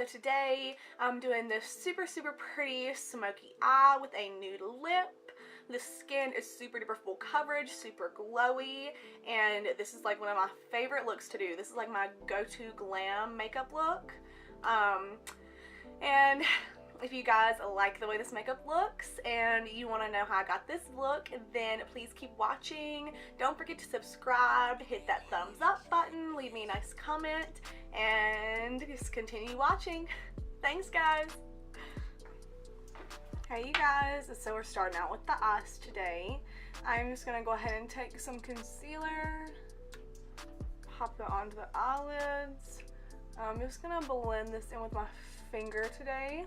today I'm doing this super pretty smoky eye with a nude lip. The skin is super duper full coverage, super glowy, and this is like one of my favorite looks to do. This is like my go-to glam makeup look. And if you guys like the way this makeup looks and you want to know how I got this look, then please keep watching. Don't forget to subscribe, hit that thumbs up button, leave me a nice comment, and just continue watching. Thanks, guys. Hey, you guys. So we're starting out with the eyes today. I'm just going to go ahead and take some concealer, pop it onto the eyelids. I'm just going to blend this in with my finger today.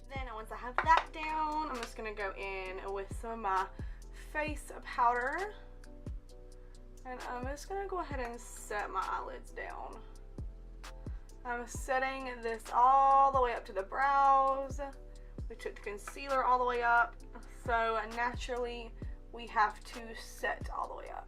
Then once I have that down, I'm just going to go in with some of my face powder. And I'm just going to go ahead and set my eyelids down. I'm setting this all the way up to the brows. We took the concealer all the way up, so naturally we have to set all the way up.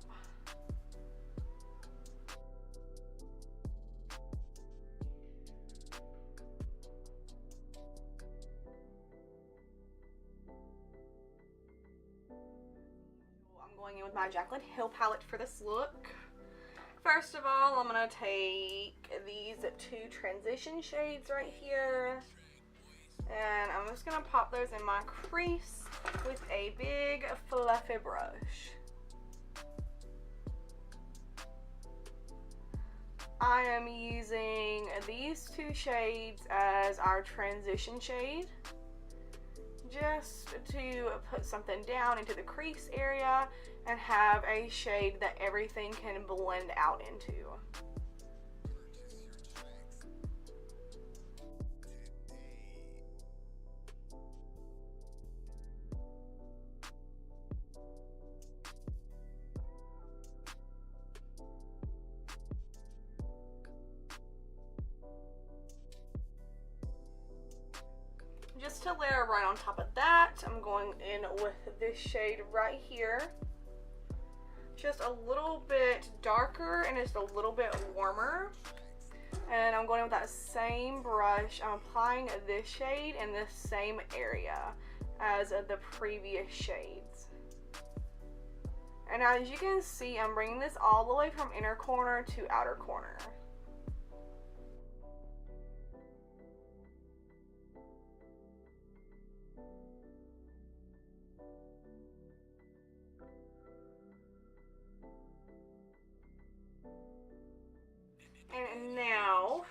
Going in with my Jaclyn Hill palette for this look. First of all, I'm going to take these two transition shades right here, and I'm just going to pop those in my crease with a big fluffy brush. I am using these two shades as our transition shade, just to put something down into the crease area and have a shade that everything can blend out into. Just to layer right on top of that, I'm going in with this shade right here. Just a little bit darker and just a little bit warmer. And I'm going in with that same brush. I'm applying this shade in the same area as the previous shades. And as you can see, I'm bringing this all the way from inner corner to outer corner. And now,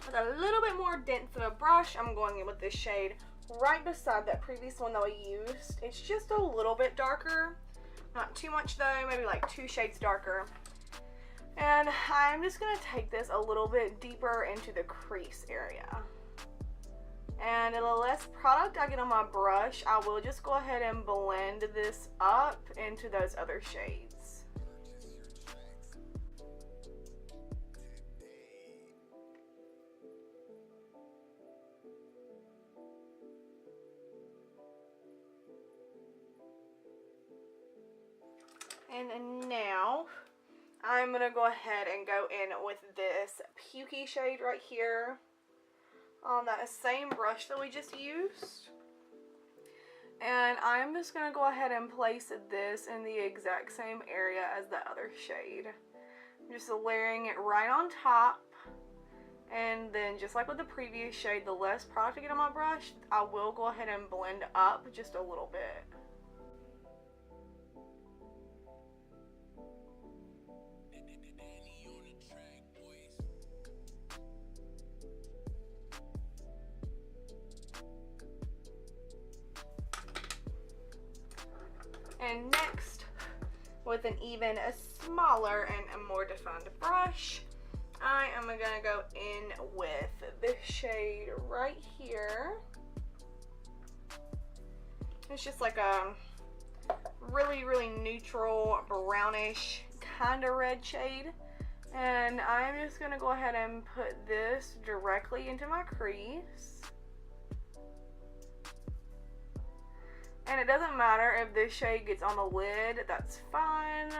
with a little bit more depth of a brush, I'm going in with this shade right beside that previous one that we used. It's just a little bit darker, not too much though, maybe like 2 shades darker. And I'm just going to take this a little bit deeper into the crease area. And the less product I get on my brush, I will just go ahead and blend this up into those other shades. And now I'm going to go ahead and go in with this Pukey shade right here on that same brush that we just used. And I'm just going to go ahead and place this in the exact same area as the other shade. I'm just layering it right on top. And then just like with the previous shade, the less product I get on my brush, I will go ahead and blend up just a little bit. And next, with an even smaller and a more defined brush, I am going to go in with this shade right here. It's just like a really, really neutral, brownish kind of red shade. And I'm just going to go ahead and put this directly into my crease. And it doesn't matter if this shade gets on the lid, that's fine.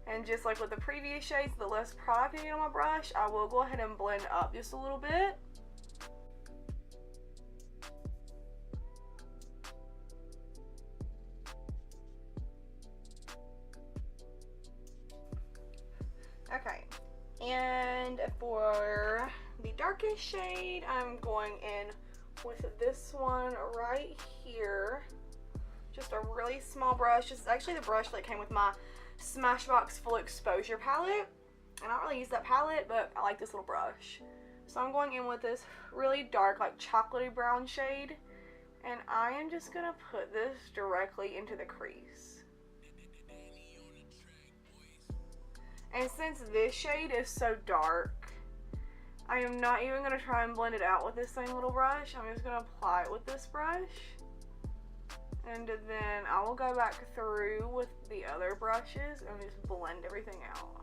And just like with the previous shades, the less product I get on my brush, I will go ahead and blend up just a little bit. Okay, and for the darkest shade, I'm going in with this one right here. Just a really small brush. This is actually the brush that came with my Smashbox Full Exposure palette. And I don't really use that palette, but I like this little brush. So I'm going in with this really dark, like chocolatey brown shade. And I am just going to put this directly into the crease. And since this shade is so dark, I am not even going to try and blend it out with this same little brush. I'm just going to apply it with this brush. And then I will go back through with the other brushes and just blend everything out.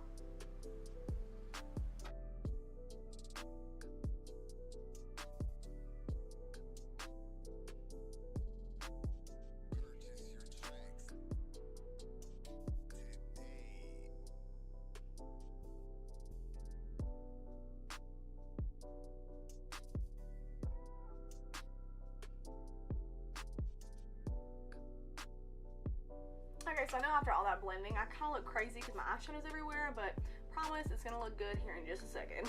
Okay, so I know after all that blending, I kind of look crazy because my eyeshadow's everywhere, but promise it's going to look good here in just a second.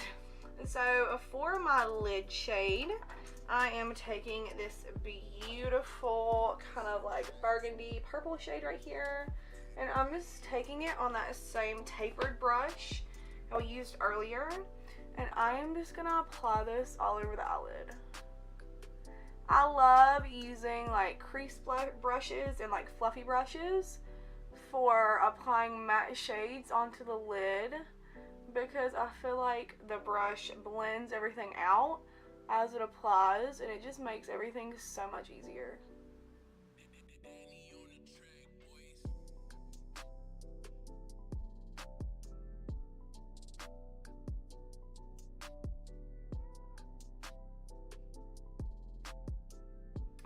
And so for my lid shade, I am taking this beautiful kind of like burgundy purple shade right here. And I'm just taking it on that same tapered brush I used earlier. And I am just going to apply this all over the eyelid. I love using like crease brushes and like fluffy brushes for applying matte shades onto the lid, because I feel like the brush blends everything out as it applies and it just makes everything so much easier.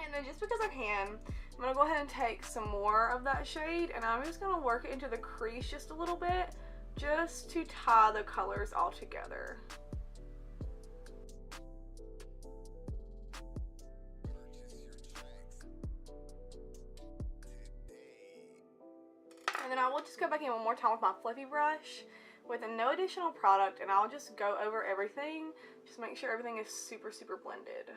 And then just because I can, I'm going to go ahead and take some more of that shade and I'm just going to work it into the crease just a little bit, just to tie the colors all together. And then I will just go back in one more time with my fluffy brush with no additional product, and I'll just go over everything, just make sure everything is super, super blended.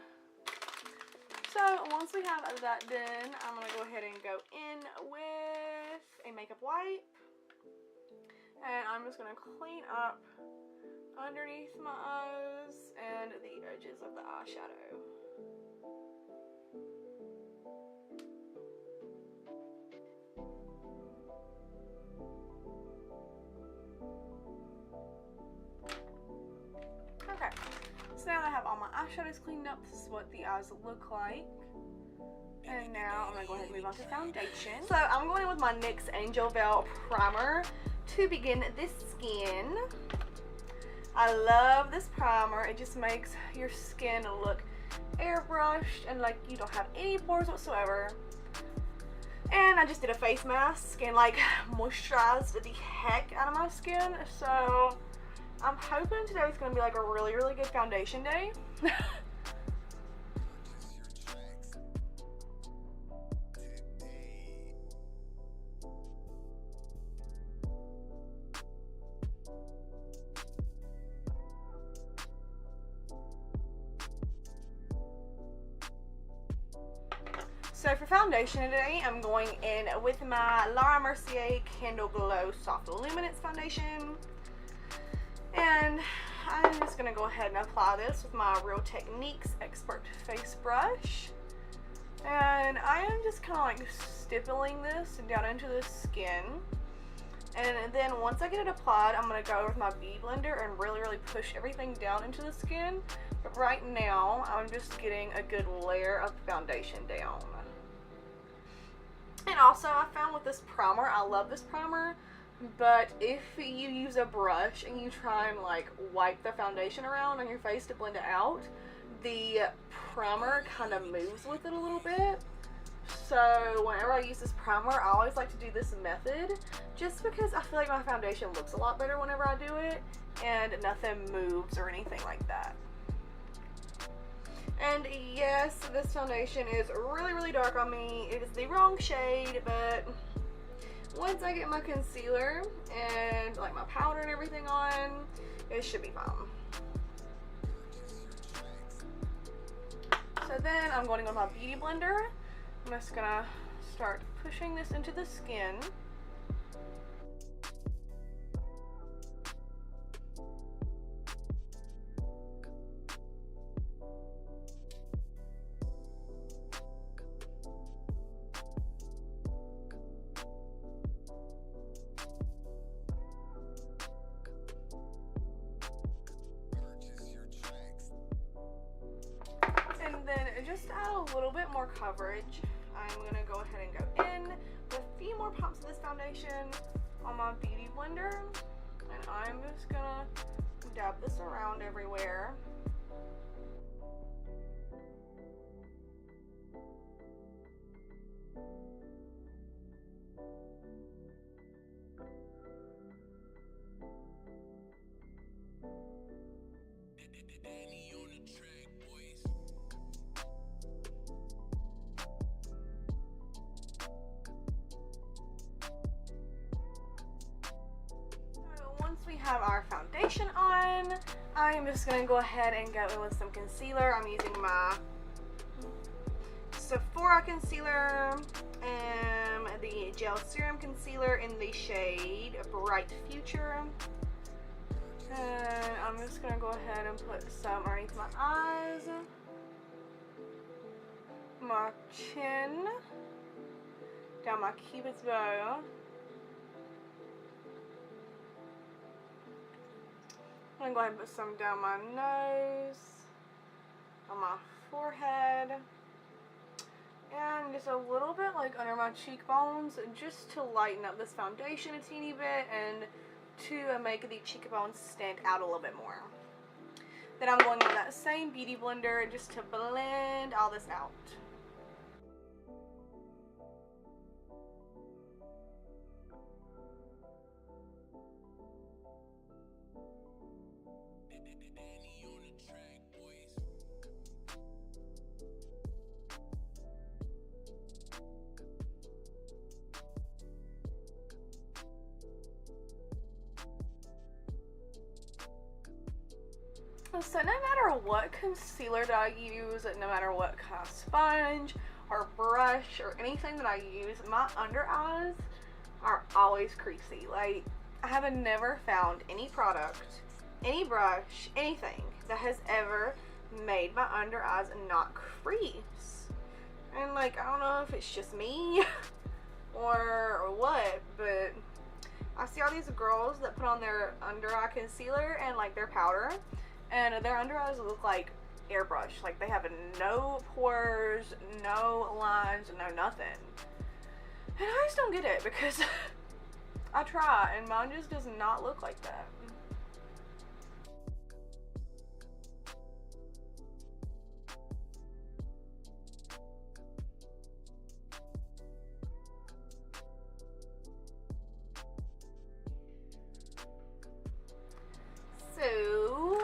So once we have that done, I'm going to go ahead and go in with a makeup wipe. And I'm just going to clean up underneath my eyes and the edges of the eyeshadow. Okay, so now that I have all my eyeshadows cleaned up, this is what the eyes look like. And now I'm going to go ahead and move on to foundation. So I'm going in with my NYX Angel Veil Primer to begin this skin. I love this primer. It just makes your skin look airbrushed and like you don't have any pores whatsoever. And I just did a face mask and like moisturized the heck out of my skin. So I'm hoping today's going to be like a really, really good foundation day. So for foundation today, I'm going in with my Mercier Candle Glow Soft Luminance Foundation. And I'm just going to go ahead and apply this with my Real Techniques Expert Face Brush. And I am just kind of like stippling this down into the skin. And then once I get it applied, I'm going to go with my Beauty Blender and really, really push everything down into the skin. But right now, I'm just getting a good layer of foundation down. And Also, I found with this primer, I love this primer, but if you use a brush and you try and like wipe the foundation around on your face to blend it out, the primer kind of moves with it a little bit. So whenever I use this primer, I always like to do this method just because I feel like my foundation looks a lot better whenever I do it and nothing moves or anything like that. And yes, this foundation is really, really dark on me. It is the wrong shade, but once I get my concealer and like my powder and everything on, it should be fine. So then I'm going to go with my beauty blender. I'm just gonna start pushing this into the skin. And then just add a little bit more coverage. I'm gonna go ahead and go in with a few more pumps of this foundation on my beauty blender, and I'm just gonna dab this around everywhere. We have our foundation on. I'm just gonna go ahead and go in with some concealer. I'm using my Sephora concealer and the gel serum concealer in the shade Bright Future. And I'm just gonna go ahead and put some underneath my eyes, my chin, down my cupid's bow. I'm going to go ahead and put some down my nose, on my forehead, and just a little bit like under my cheekbones, just to lighten up this foundation a teeny bit and to make the cheekbones stand out a little bit more. Then I'm going on that same beauty blender just to blend all this out. So no matter what concealer that I use, no matter what kind of sponge or brush or anything that I use, my under eyes are always creasy. Like, I have never found any product, any brush, anything that has ever made my under eyes not crease. And like, I don't know if it's just me or what, but I see all these girls that put on their under eye concealer and like their powder, and their under eyes look like airbrush. Like, they have no pores, no lines, no nothing. And I just don't get it because I try and mine just does not look like that. So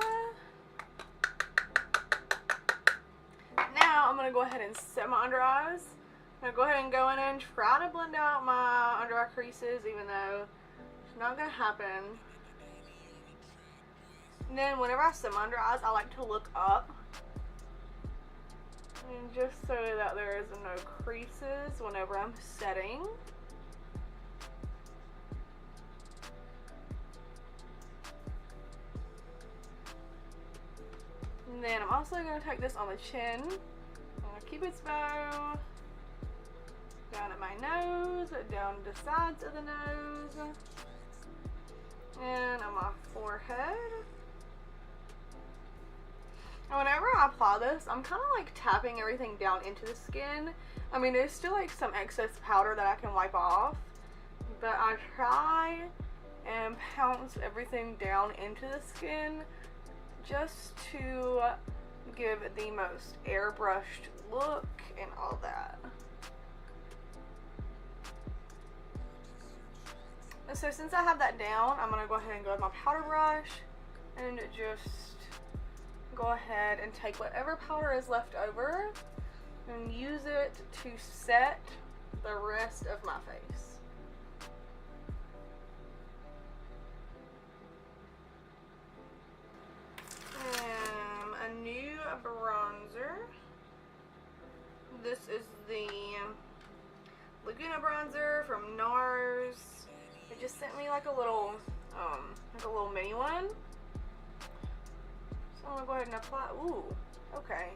now I'm going to go ahead and set my under eyes. I'm going to go ahead and go in and try to blend out my under eye creases, even though it's not going to happen. And then whenever I set my under eyes, I like to look up, and just so that there is no creases whenever I'm setting. And then I'm also going to take this on the chin. I'm going to keep its bow down at my nose, down the sides of the nose, and on my forehead. And whenever I apply this, I'm kind of like tapping everything down into the skin. I mean, there's still like some excess powder that I can wipe off, but I try and pounce everything down into the skin just to give the most airbrushed look and all that. And so since I have that down, I'm going to go ahead and go with my powder brush and just go ahead and take whatever powder is left over and use it to set the rest of my face. A new bronzer. This is the Laguna bronzer from Nars. They just sent me like a little mini one. So I'm gonna go ahead and apply. Ooh, okay.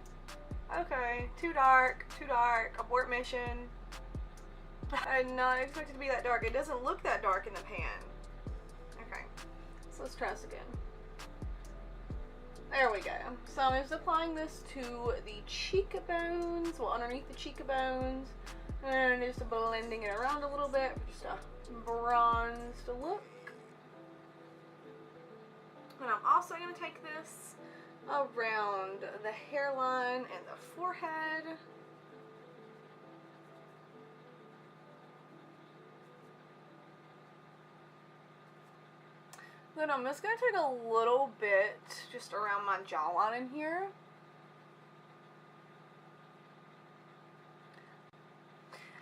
Okay, too dark, abort mission. I did not expect it to be that dark. It doesn't look that dark in the pan. Okay, so let's try this again. There we go. So I'm just applying this to the cheekbones, well, underneath the cheekbones, and just blending it around a little bit for just a bronzed look. And I'm also going to take this around the hairline and the forehead. Then I'm just going to take a little bit just around my jawline in here.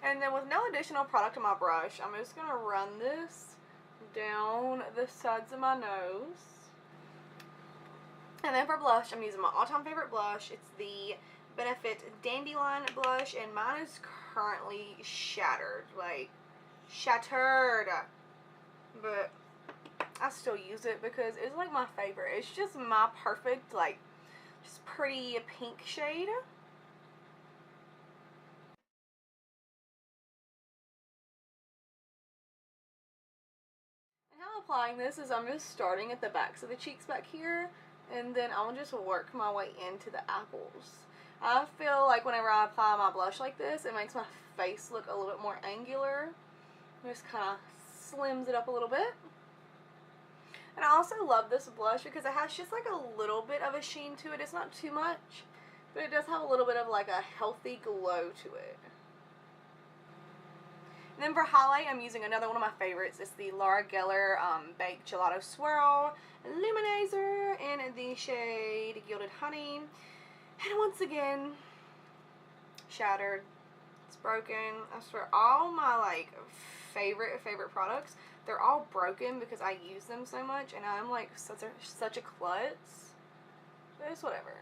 And then with no additional product on my brush, I'm just going to run this down the sides of my nose. And then for blush, I'm using my all-time favorite blush. It's the M.F.E.O Dandelion blush, and mine is currently shattered. Like, shattered. But I still use it because it's like my favorite. It's just my perfect, like, just pretty pink shade. And how I'm applying this is I'm just starting at the backs of the cheeks back here, and then I'll just work my way into the apples. I feel like whenever I apply my blush like this, it makes my face look a little bit more angular. It just kind of slims it up a little bit. And I also love this blush because it has just like a little bit of a sheen to it. It's not too much, but it does have a little bit of like a healthy glow to it. And then for highlight, I'm using another one of my favorites. It's the Laura Geller Baked Gelato Swirl Illuminator in the shade Gilded Honey. And once again, shattered. It's broken. I swear, all my like favorite products, they're all broken because I use them so much, and I'm like such a klutz. But it's whatever.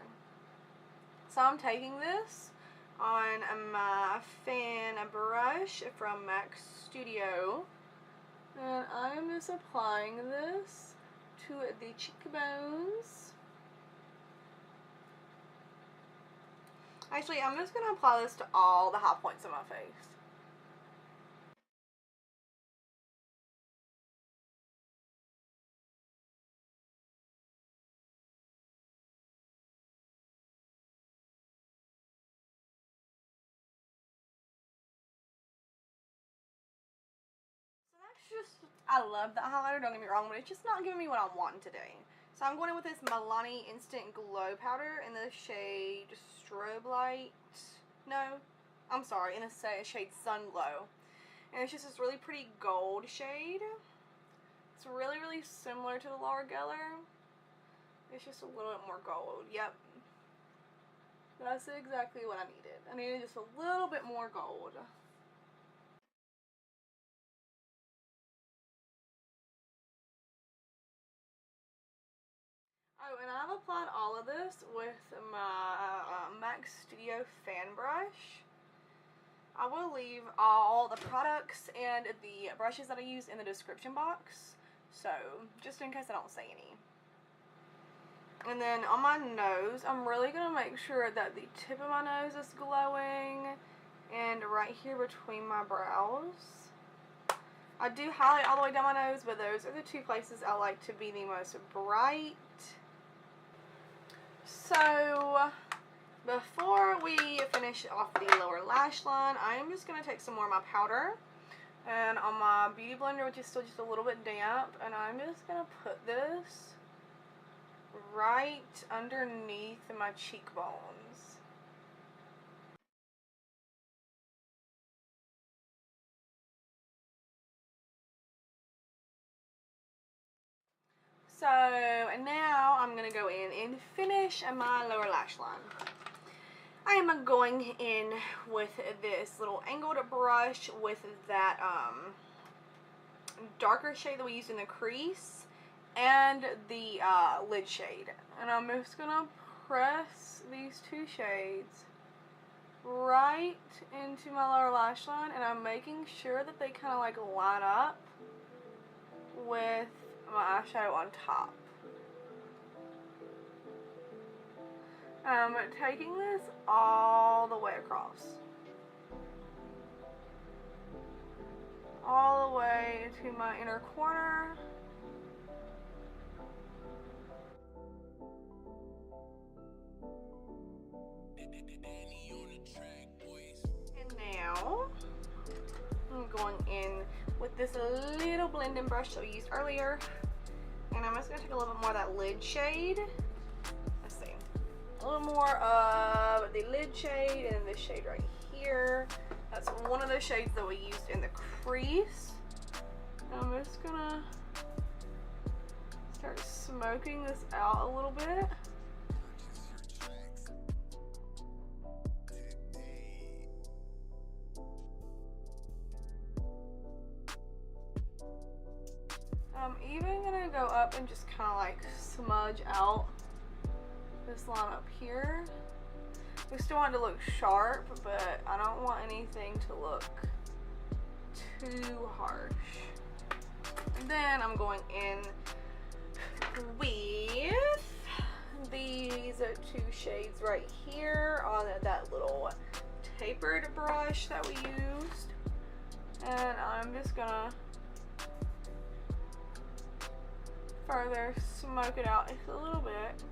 So I'm taking this on my fan brush from MAC Studio, and I'm just applying this to the cheekbones. Actually, I'm just going to apply this to all the high points of my face. I love that highlighter, don't get me wrong, but it's just not giving me what I'm wanting today. So I'm going in with this Milani Instant Glow Powder in the shade Strobe Light. No, I'm sorry, in the shade Sun Glow. And it's just this really pretty gold shade. It's really, really similar to the Laura Geller. It's just a little bit more gold. Yep. That's exactly what I needed. I needed just a little bit more gold. Oh, and I've applied all of this with my MAC Studio fan brush. I will leave all the products and the brushes that I use in the description box, so just in case I don't say any. And then on my nose, I'm really going to make sure that the tip of my nose is glowing, and right here between my brows. I do highlight all the way down my nose, but those are the two places I like to be the most bright. So before we finish off the lower lash line, I am just going to take some more of my powder and on my beauty blender, which is still just a little bit damp, and I'm just going to put this right underneath my cheekbones. So now I'm going to go in and finish my lower lash line. I am going in with this little angled brush with that darker shade that we used in the crease and the lid shade. And I'm just going to press these two shades right into my lower lash line, and I'm making sure that they kind of like line up with my eyeshadow on top. I'm taking this all the way across. All the way to my inner corner. And now, I'm going in with this little blending brush that we used earlier. And I'm just going to take a little bit more of that lid shade. Let's see. A little more of the lid shade and this shade right here. That's one of the shades that we used in the crease. And I'm just going to start smoking this out a little bit. I'm even gonna go up and just kind of like smudge out this line up here. We still want it to look sharp, but I don't want anything to look too harsh. And then I'm going in with these two shades right here on that little tapered brush that we used. And I'm just gonna further smoke it out just a little bit.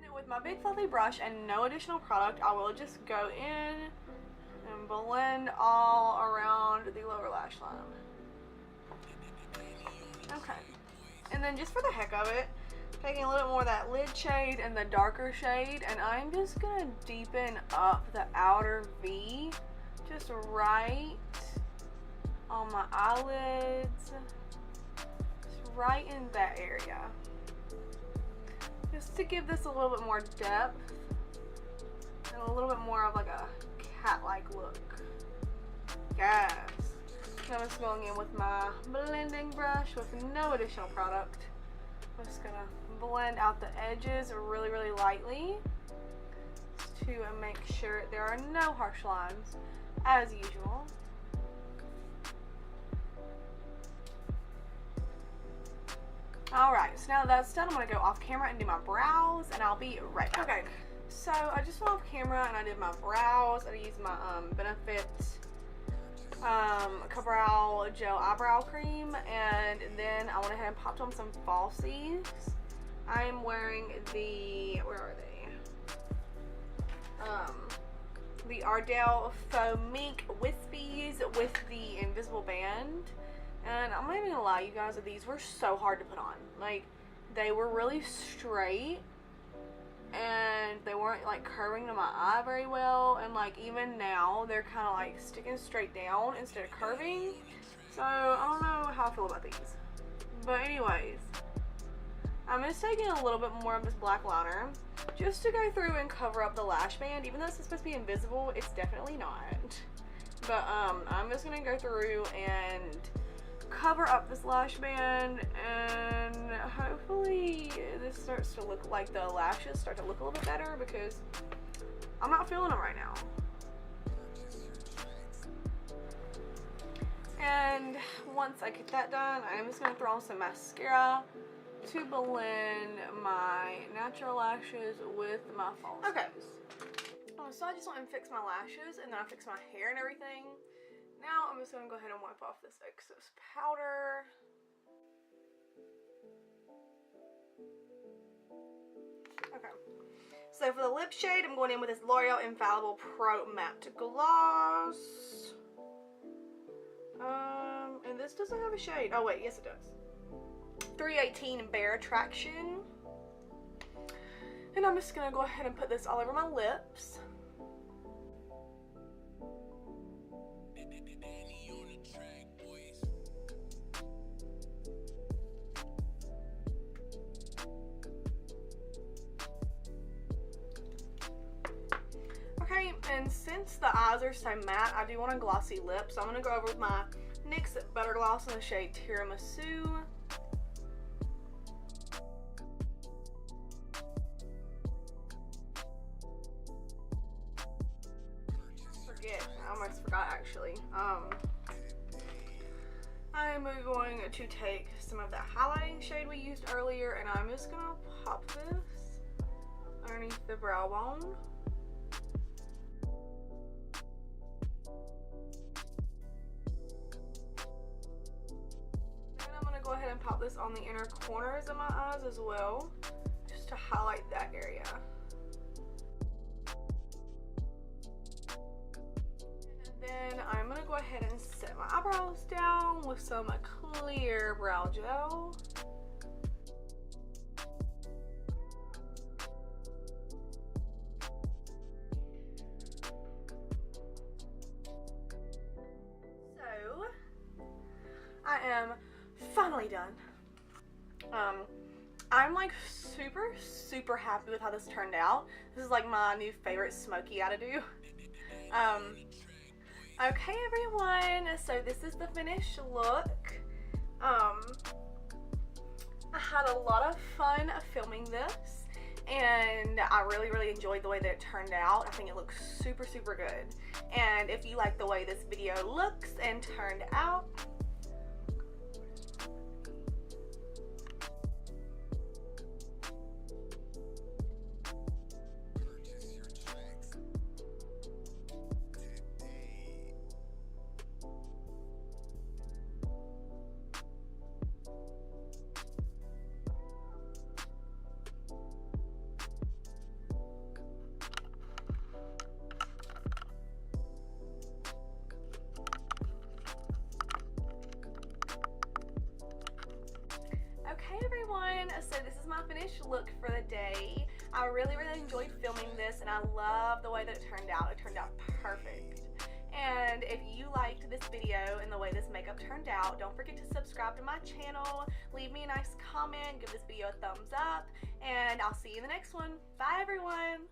And with my big fluffy brush and no additional product, I will just go in and blend all around the lower lash line. Okay. And then just for the heck of it, taking a little bit more of that lid shade and the darker shade, and I'm just gonna deepen up the outer V just right on my eyelids, just right in that area, just to give this a little bit more depth and a little bit more of like a cat-like look. Yes. Now I'm just going in with my blending brush with no additional product. I'm just gonna blend out the edges really, really lightly to make sure there are no harsh lines, as usual. Alright, so now that's done, I'm going to go off camera and do my brows, and I'll be right back. Okay, so I just went off camera and I did my brows. I used my M.F.E.O Brow Gel Eyebrow Cream, and then I went ahead and popped on some falsies. I am wearing the, where are they? The Ardell Faux Mink Wispies with the invisible band. And I'm not even gonna lie, you guys, these were so hard to put on. Like, they were really straight, and they weren't like curving to my eye very well, and like even now they're kind of like sticking straight down instead of curving. So I don't know how I feel about these, but anyways, I'm just taking a little bit more of this black liner just to go through and cover up the lash band. Even though it's supposed to be invisible, it's definitely not. But I'm just gonna go through and cover up this lash band, and hopefully this starts to look like the lashes start to look a little bit better, because I'm not feeling them right now. And once I get that done, I'm just gonna throw on some mascara to blend my natural lashes with my false. Okay, so I just went and fixed my lashes, and then I fixed my hair and everything. Now I'm just going to go ahead and wipe off this excess powder. Okay. So for the lip shade, I'm going in with this L'Oreal Infallible Pro Matte Gloss. And this doesn't have a shade. Oh wait, yes it does. 318 Bare Attraction. And I'm just gonna go ahead and put this all over my lips. Okay, and since the eyes are so matte, I do want a glossy lip, so I'm going to go over with my NYX Butter Gloss in the shade Tiramisu. I almost forgot actually. I'm going to take some of that highlighting shade we used earlier, and I'm just going to pop this underneath the brow bone. Go ahead and pop this on the inner corners of my eyes as well, just to highlight that area. And then I'm going to go ahead and set my eyebrows down with some clear brow gel. So, I am finally done. I'm like super happy with how this turned out. This is like my new favorite Smokey out to do. Okay everyone, so this is the finished look. I had a lot of fun filming this, and I really enjoyed the way that it turned out. I think it looks super good. And if you like the way this video looks and turned out, everyone, so this is my finished look for the day. I really enjoyed filming this, and I love the way that it turned out. It turned out perfect. And if you liked this video and the way this makeup turned out, don't forget to subscribe to my channel, leave me a nice comment, give this video a thumbs up, and I'll see you in the next one. Bye everyone!